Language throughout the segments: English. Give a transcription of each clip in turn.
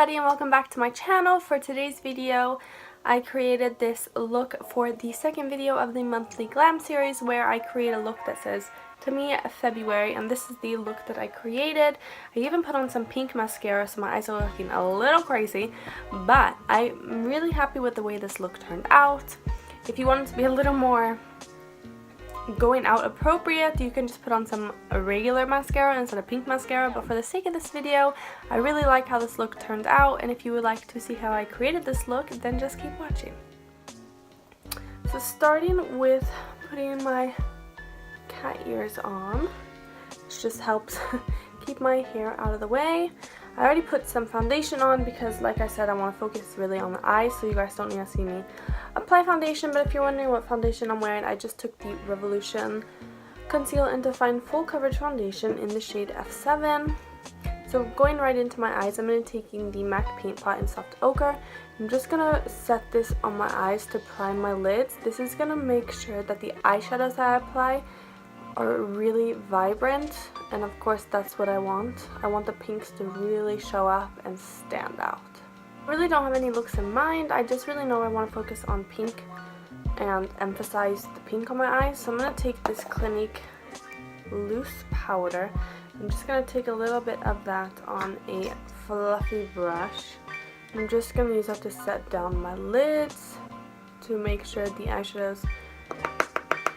everybody and welcome back to my channel. For today's video, I created this look for the second video of the monthly Glam series where I create a look that says, to me, February, and this is the look that I created. I even put on some pink mascara so my eyes are looking a little crazy, but I'm really happy with the way this look turned out. If you want it to be a little more going out appropriate, you can just put on some regular mascara instead of pink mascara, but for the sake of this video, I really like how this look turned out, and if you would like to see how I created this look, then just keep watching. So starting with putting my cat ears on, which just helps keep my hair out of the way. I already put some foundation on because, like I said, I want to focus really on the eyes, so you guys don't need to see me apply foundation. But if you're wondering what foundation I'm wearing, I just took the Revolution Conceal and Define Full Coverage Foundation in the shade F7. So going right into my eyes, I'm going to be taking the MAC Paint Pot in Soft Ochre. I'm just going to set this on my eyes to prime my lids. This is going to make sure that the eyeshadows that I apply are really vibrant, and of course that's what I want. I want the pinks to really show up and stand out. I really don't have any looks in mind, I just really know I want to focus on pink and emphasize the pink on my eyes. So I'm going to take this Clinique loose powder. I'm just going to take a little bit of that on a fluffy brush. I'm just going to use that to set down my lids to make sure the eyeshadows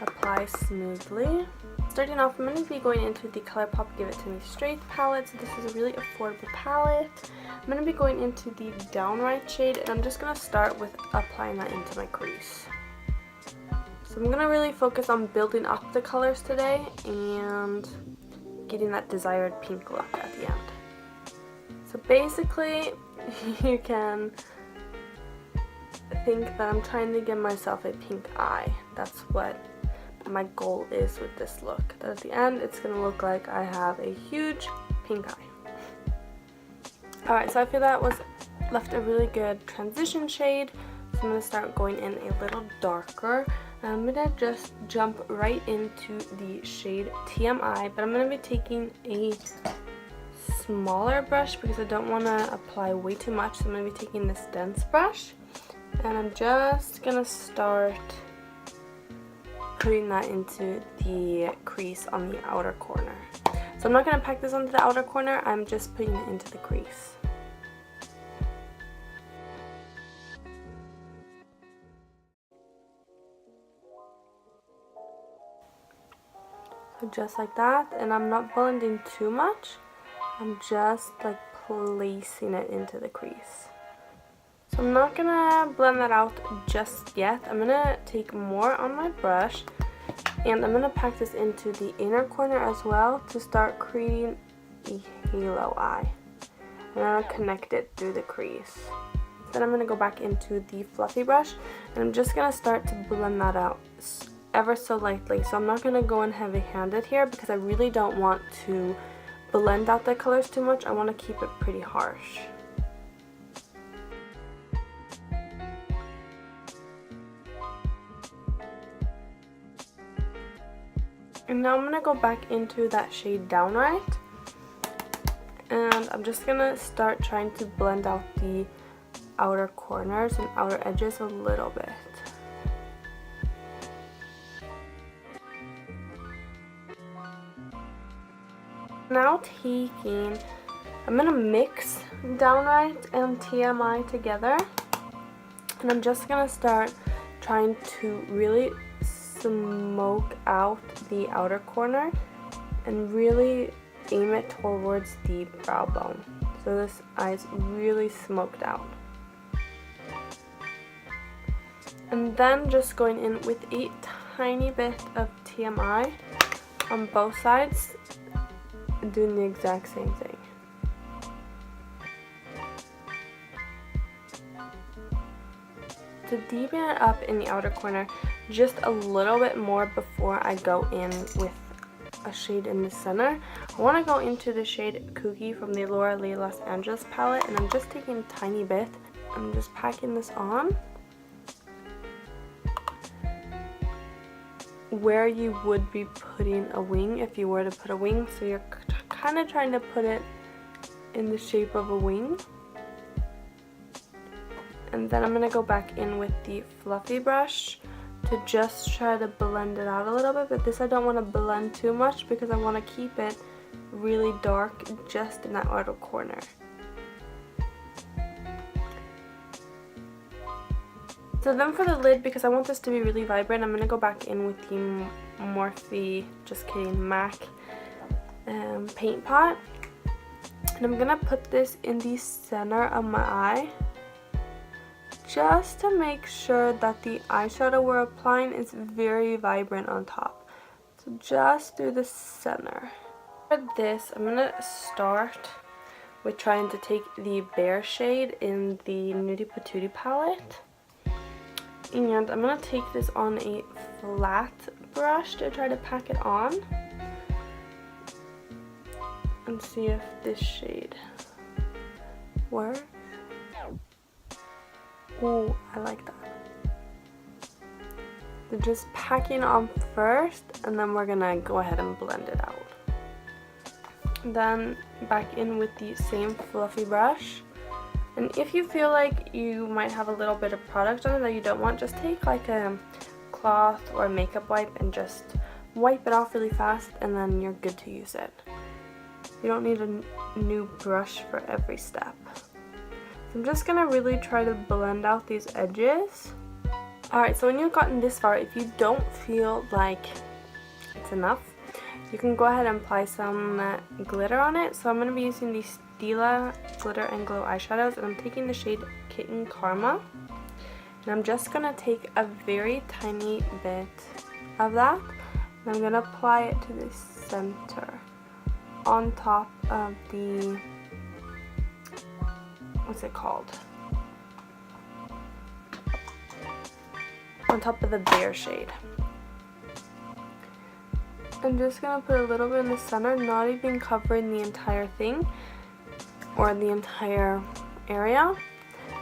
apply smoothly. Starting off, I'm going to be going into the ColourPop Give It To Me Straight palette. So this is a really affordable palette. I'm going to be going into the Downright shade, and I'm just going to start with applying that into my crease. So I'm going to really focus on building up the colors today and getting that desired pink look at the end. So basically, you can think that I'm trying to give myself a pink eye. That's what my goal is with this look, that at the end it's going to look like I have a huge pink eye. Alright, so I feel that was left a really good transition shade, so I'm going to start going in a little darker. I'm going to just jump right into the shade TMI, but I'm going to be taking a smaller brush because I don't want to apply way too much, so I'm going to be taking this dense brush, and I'm just going to start putting that into the crease on the outer corner. So I'm not going to pack this onto the outer corner, I'm just putting it into the crease. So just like that, and I'm not blending too much, I'm just like placing it into the crease. So I'm not going to blend that out just yet. I'm going to take more on my brush, and I'm going to pack this into the inner corner as well to start creating a halo eye. And I'll connect it through the crease. Then I'm going to go back into the fluffy brush, and I'm just going to start to blend that out ever so lightly. So I'm not going to go in heavy-handed here because I really don't want to blend out the colors too much. I want to keep it pretty harsh. And now I'm going to go back into that shade Downright, and I'm just going to start trying to blend out the outer corners and outer edges a little bit. Now I'm going to mix Downright and TMI together, and I'm just going to start trying to really smoke out the outer corner and really aim it towards the brow bone. So this eye is really smoked out. And then just going in with a tiny bit of TMI on both sides, doing the exact same thing. To deepen it up in the outer corner just a little bit more before I go in with a shade in the center, I want to go into the shade Kooky from the Laura Lee Los Angeles palette, and I'm just taking a tiny bit. I'm just packing this on where you would be putting a wing if you were to put a wing, so you're kind of trying to put it in the shape of a wing. And then I'm going to go back in with the fluffy brush to just try to blend it out a little bit. But this I don't want to blend too much because I want to keep it really dark just in that outer corner. So then for the lid, because I want this to be really vibrant, I'm going to go back in with the Morphe, just kidding, MAC paint pot. And I'm going to put this in the center of my eye, just to make sure that the eyeshadow we're applying is very vibrant on top. So just through the center. For this, I'm going to start with trying to take the Bare shade in the Nudie Patootie palette. And I'm going to take this on a flat brush to try to pack it on. And see if this shade works. Ooh, I like that. So just packing on first, and then we're going to go ahead and blend it out. Then back in with the same fluffy brush. And if you feel like you might have a little bit of product on it that you don't want, just take like a cloth or a makeup wipe and just wipe it off really fast, and then you're good to use it. You don't need a new brush for every step. So I'm just going to really try to blend out these edges. Alright, so when you've gotten this far, if you don't feel like it's enough, you can go ahead and apply some glitter on it. So I'm going to be using the Stila Glitter and Glow eyeshadows, and I'm taking the shade Kitten Karma. And I'm just going to take a very tiny bit of that, and I'm going to apply it to the center on top of the, what's it called? On top of the Bare shade. I'm just going to put a little bit in the center, not even covering the entire thing or the entire area.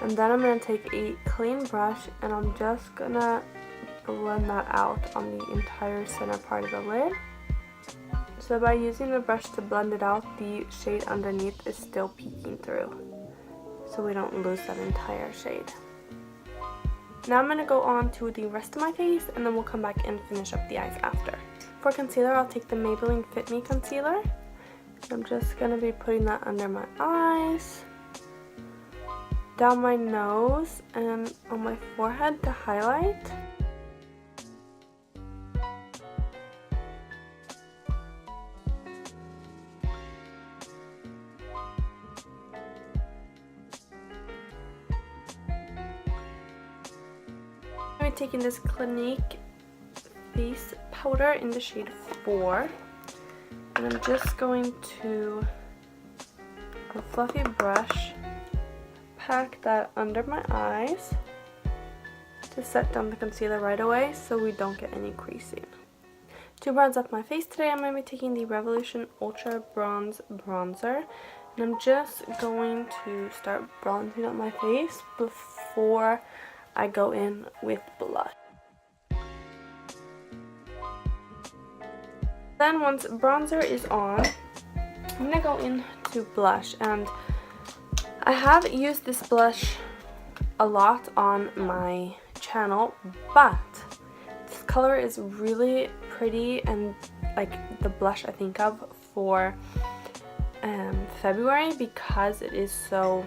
And then I'm going to take a clean brush and I'm just going to blend that out on the entire center part of the lid. So by using the brush to blend it out, the shade underneath is still peeking through, so we don't lose that entire shade. Now I'm going to go on to the rest of my face, and then we'll come back and finish up the eyes after. For concealer, I'll take the Maybelline Fit Me concealer. I'm just going to be putting that under my eyes, down my nose, and on my forehead to highlight. I'm taking this Clinique face powder in the shade 4, and I'm just going to, a fluffy brush, pack that under my eyes to set down the concealer right away so we don't get any creasing. To bronze up my face today, I'm going to be taking the Revolution Ultra Bronze Bronzer, and I'm just going to start bronzing up my face before I go in with blush. Then once bronzer is on, I'm going to go into blush, and I have used this blush a lot on my channel, but this color is really pretty and like the blush I think of for February, because it is so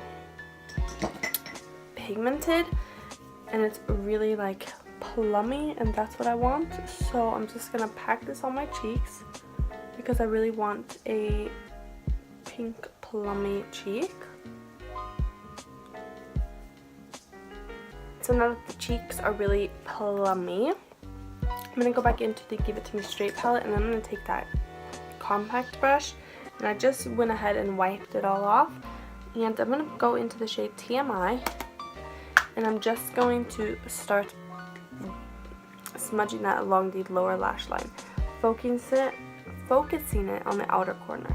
pigmented and it's really like plummy, and that's what I want. So I'm just gonna pack this on my cheeks because I really want a pink plummy cheek. So now that the cheeks are really plummy, I'm gonna go back into the Give It To Me Straight palette, and I'm gonna take that compact brush, and I just went ahead and wiped it all off, and I'm gonna go into the shade TMI, and I'm just going to start smudging that along the lower lash line, focusing it on the outer corner.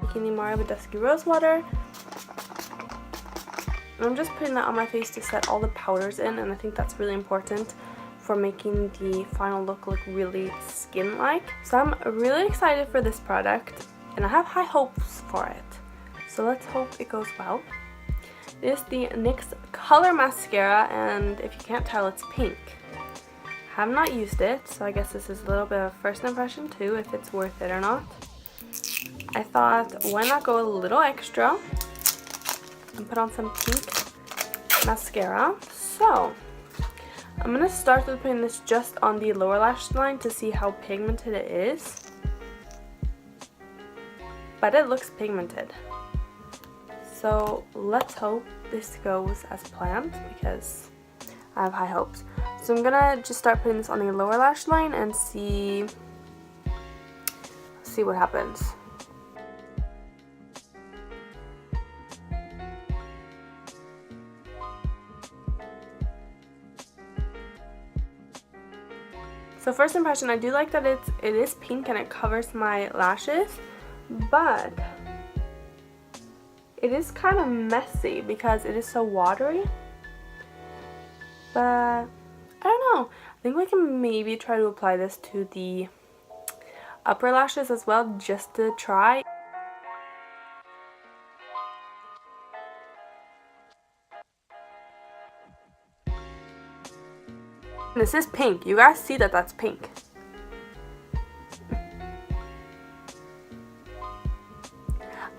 Taking the Mara with Dusky Rose Water, and I'm just putting that on my face to set all the powders in, and I think that's really important for making the final look really skin-like. So I'm really excited for this product, and I have high hopes for it. So let's hope it goes well. This is the NYX Color Mascara, and if you can't tell, it's pink. Have not used it, so I guess this is a little bit of first impression too, if it's worth it or not. I thought, why not go a little extra and put on some pink mascara. So I'm going to start with putting this just on the lower lash line to see how pigmented it is. But it looks pigmented. So let's hope this goes as planned because I have high hopes. So I'm going to just start putting this on the lower lash line and see what happens. So first impression, I do like that it is pink and it covers my lashes, but it is kind of messy because it is so watery. But I don't know. I think we can maybe try to apply this to the upper lashes as well, just to try. This is pink. You guys see that that's pink.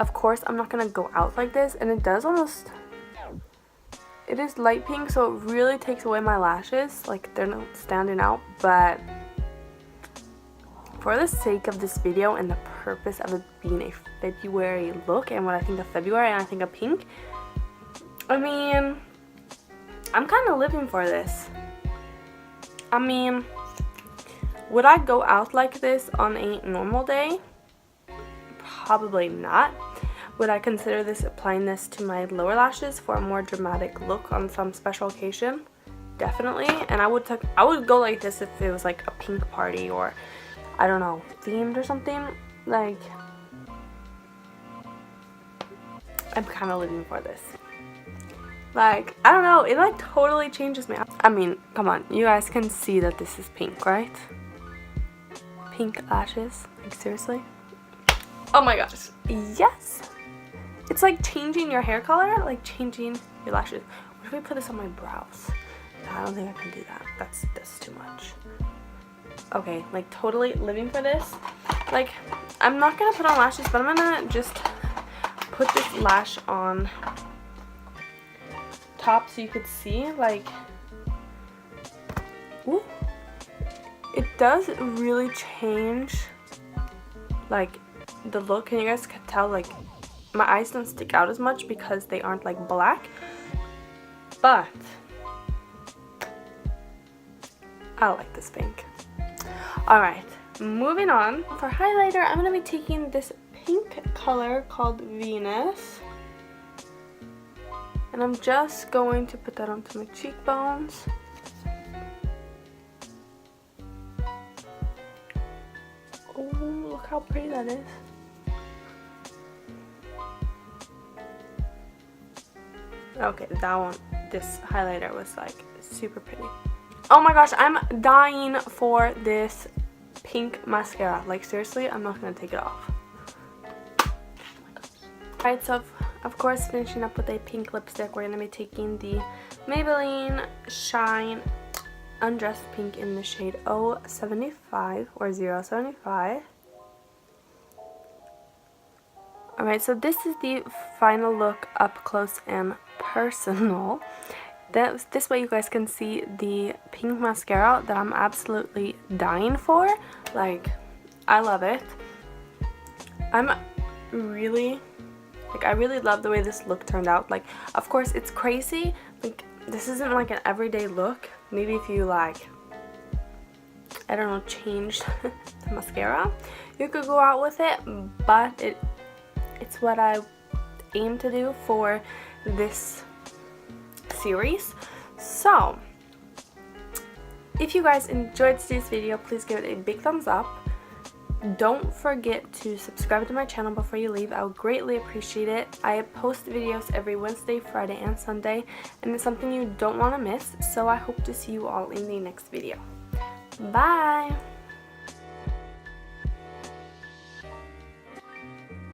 Of course, I'm not gonna go out like this, and it does almost, it is light pink, so it really takes away my lashes, like they're not standing out. But for the sake of this video and the purpose of it being a February look and what I think of February and I think of pink, I mean, I'm kind of living for this. I mean, would I go out like this on a normal day? Probably not. Would I consider applying this to my lower lashes for a more dramatic look on some special occasion? Definitely. And I would go like this if it was like a pink party or, I don't know, themed or something. Like, I'm kind of living for this. Like, I don't know, it like totally changes me. I mean, come on, you guys can see that this is pink, right? Pink lashes, like seriously? Oh my gosh, yes! It's like changing your hair color, like changing your lashes. What if we put this on my brows? No, I don't think I can do that. That's too much. Okay, like totally living for this. Like, I'm not gonna put on lashes, but I'm gonna just put this lash on top so you could see, like, ooh, it does really change, like, the look. And you guys can tell, like, my eyes don't stick out as much because they aren't like black, but I like this pink. Alright, moving on. For highlighter, I'm going to be taking this pink color called Venus, and I'm just going to put that onto my cheekbones. Oh, look how pretty that is. Okay, this highlighter was like super pretty. Oh my gosh, I'm dying for this pink mascara. Like seriously, I'm not gonna take it off. Oh my gosh. Alright, so of course, finishing up with a pink lipstick, we're gonna be taking the Maybelline Shine Undressed Pink in the shade 075 or 075. Alright, so this is the final look up close and personal. This way you guys can see the pink mascara that I'm absolutely dying for. Like, I love it. I really love the way this look turned out. Like, of course it's crazy. Like, this isn't like an everyday look. Maybe if you like, I don't know, changed the mascara, you could go out with it, but it's what I aim to do for this series. So if you guys enjoyed today's video, please give it a big thumbs up. Don't forget to subscribe to my channel before you leave. I would greatly appreciate it. I post videos every Wednesday, Friday, and Sunday, and it's something you don't want to miss. So I hope to see you all in the next video. Bye!